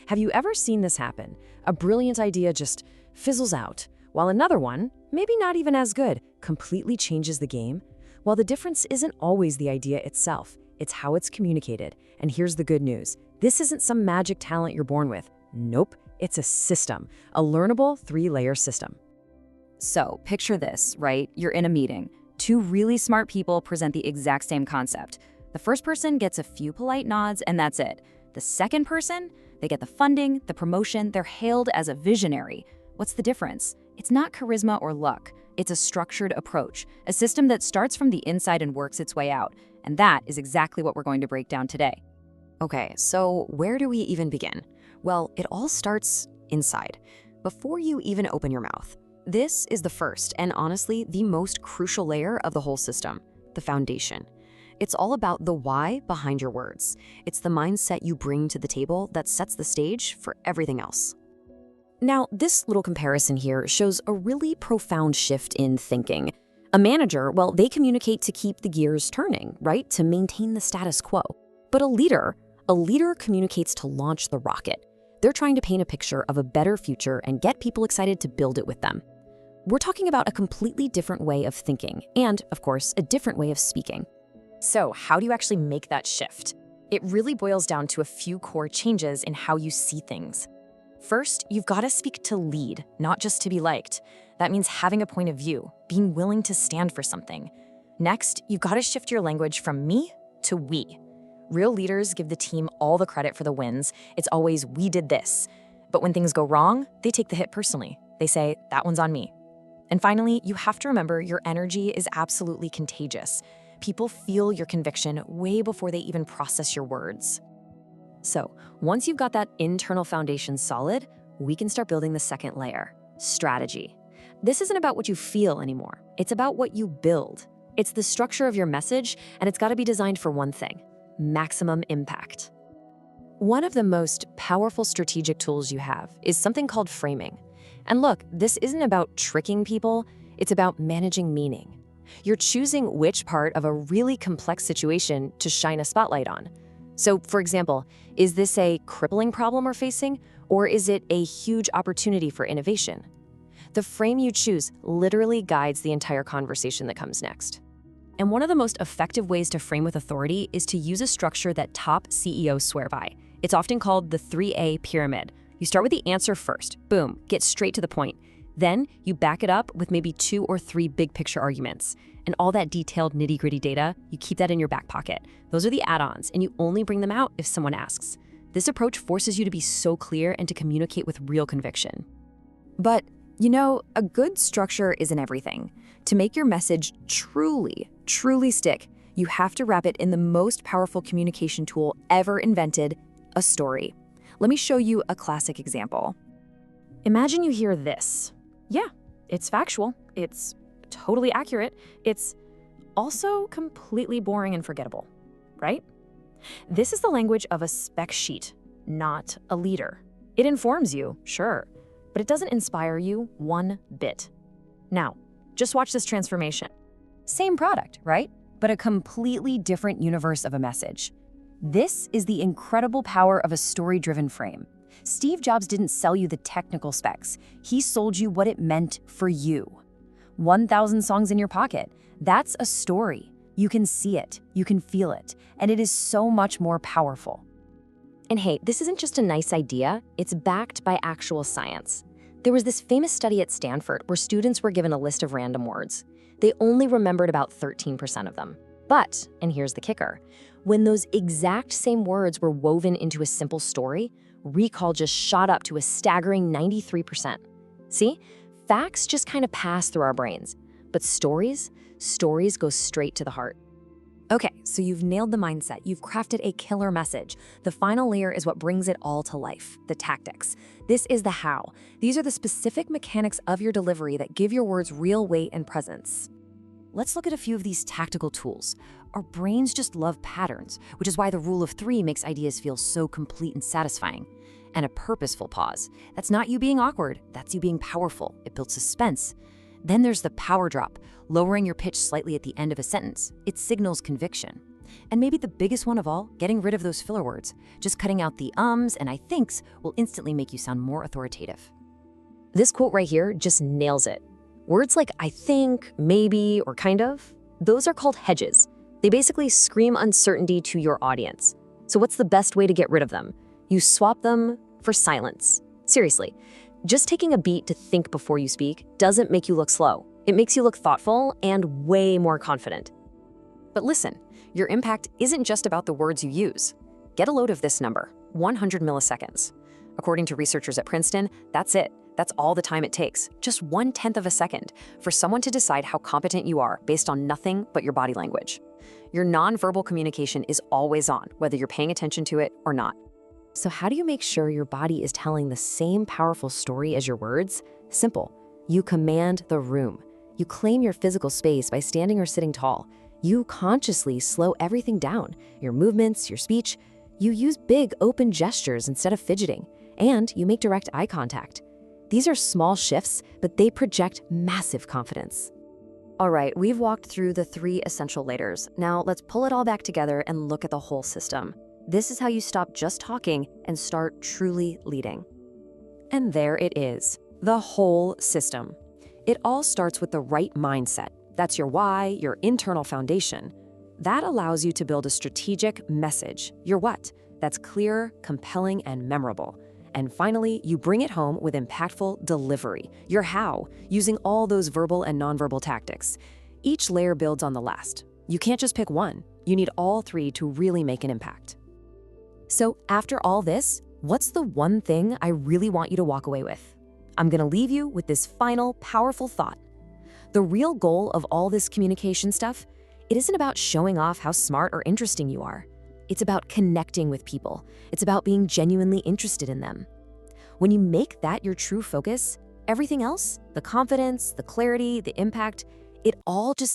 Have you ever seen this happen? A brilliant idea just fizzles out, while another one, maybe not even as good, completely changes the game? Well, the difference isn't always the idea itself, it's how it's communicated. And here's the good news. This isn't some magic talent you're born with. Nope, it's a system, a learnable 3-layer system. So, picture this, right? You're in a meeting. 2 really smart people present the exact same concept. The first person gets a few polite nods, and that's it. The second person, they get the funding, the promotion, they're hailed as a visionary. What's the difference? It's not charisma or luck. It's a structured approach, a system that starts from the inside and works its way out. And that is exactly what we're going to break down today. Okay, so where do we even begin? Well, it all starts inside, before you even open your mouth. This is the first and honestly the most crucial layer of the whole system, the foundation. It's all about the why behind your words. It's the mindset you bring to the table that sets the stage for everything else. Now, this little comparison here shows a really profound shift in thinking. A manager, well, they communicate to keep the gears turning, right? To maintain the status quo. But a leader communicates to launch the rocket. They're trying to paint a picture of a better future and get people excited to build it with them. We're talking about a completely different way of thinking and, of course, a different way of speaking. So, how do you actually make that shift? It really boils down to a few core changes in how you see things. First, you've got to speak to lead, not just to be liked. That means having a point of view, being willing to stand for something. Next, you've got to shift your language from me to we. Real leaders give the team all the credit for the wins. It's always, we did this. But when things go wrong, they take the hit personally. They say, that one's on me. And finally, you have to remember your energy is absolutely contagious. People feel your conviction way before they even process your words. So, once you've got that internal foundation solid, we can start building the second layer, strategy. This isn't about what you feel anymore. It's about what you build. It's the structure of your message, and it's got to be designed for one thing: maximum impact. One of the most powerful strategic tools you have is something called framing. And look, this isn't about tricking people, it's about managing meaning. You're choosing which part of a really complex situation to shine a spotlight on. So, for example, is this a crippling problem we're facing, or is it a huge opportunity for innovation? The frame you choose literally guides the entire conversation that comes next. And one of the most effective ways to frame with authority is to use a structure that top CEOs swear by. It's often called the 3A pyramid. You start with the answer first, boom, get straight to the point. Then you back it up with maybe 2 or 3 big picture arguments. And all that detailed nitty-gritty data, you keep that in your back pocket. Those are the add-ons, and you only bring them out if someone asks. This approach forces you to be so clear and to communicate with real conviction. But, you know, a good structure isn't everything. To make your message truly stick, you have to wrap it in the most powerful communication tool ever invented, a story. Let me show you a classic example. Imagine you hear this. Yeah, it's factual. It's totally accurate. It's also completely boring and forgettable, right? This is the language of a spec sheet, not a leader. It informs you, sure, but it doesn't inspire you one bit. Now, just watch this transformation. Same product, right? But a completely different universe of a message. This is the incredible power of a story-driven frame. Steve Jobs didn't sell you the technical specs. He sold you what it meant for you. 1,000 songs in your pocket. That's a story. You can see it, you can feel it, and it is so much more powerful. And hey, this isn't just a nice idea, it's backed by actual science. There was this famous study at Stanford where students were given a list of random words. They only remembered about 13% of them. But, and here's the kicker, when those exact same words were woven into a simple story, recall just shot up to a staggering 93%. See? Facts just kind of pass through our brains, but stories go straight to the heart. Okay, so you've nailed the mindset, you've crafted a killer message. The final layer is what brings it all to life, the tactics. This is the how. These are the specific mechanics of your delivery that give your words real weight and presence. Let's look at a few of these tactical tools. Our brains just love patterns, which is why the rule of 3 makes ideas feel so complete and satisfying. And a purposeful pause. That's not you being awkward, that's you being powerful. It builds suspense. Then there's the power drop, lowering your pitch slightly at the end of a sentence. It signals conviction. And maybe the biggest one of all, getting rid of those filler words. Just cutting out the ums and I thinks will instantly make you sound more authoritative. This quote right here just nails it. Words like I think, maybe, or kind of, those are called hedges. They basically scream uncertainty to your audience. So what's the best way to get rid of them? You swap them for silence. Seriously, just taking a beat to think before you speak doesn't make you look slow. It makes you look thoughtful and way more confident. But listen, your impact isn't just about the words you use. Get a load of this number, 100 milliseconds. According to researchers at Princeton, that's it. That's all the time it takes, just 1/10 of a second, for someone to decide how competent you are based on nothing but your body language. Your nonverbal communication is always on, whether you're paying attention to it or not. So how do you make sure your body is telling the same powerful story as your words? Simple. You command the room. You claim your physical space by standing or sitting tall. You consciously slow everything down, your movements, your speech. You use big, open gestures instead of fidgeting, and you make direct eye contact. These are small shifts, but they project massive confidence. All right, we've walked through the 3 essential layers. Now let's pull it all back together and look at the whole system. This is how you stop just talking and start truly leading. And there it is, the whole system. It all starts with the right mindset. That's your why, your internal foundation. That allows you to build a strategic message, your what, that's clear, compelling, and memorable. And finally, you bring it home with impactful delivery, your how, using all those verbal and nonverbal tactics. Each layer builds on the last. You can't just pick one. You need all 3 to really make an impact. So after all this, what's the one thing I really want you to walk away with? I'm gonna leave you with this final, powerful thought. The real goal of all this communication stuff, it isn't about showing off how smart or interesting you are. It's about connecting with people. It's about being genuinely interested in them. When you make that your true focus, everything else, the confidence, the clarity, the impact, it all just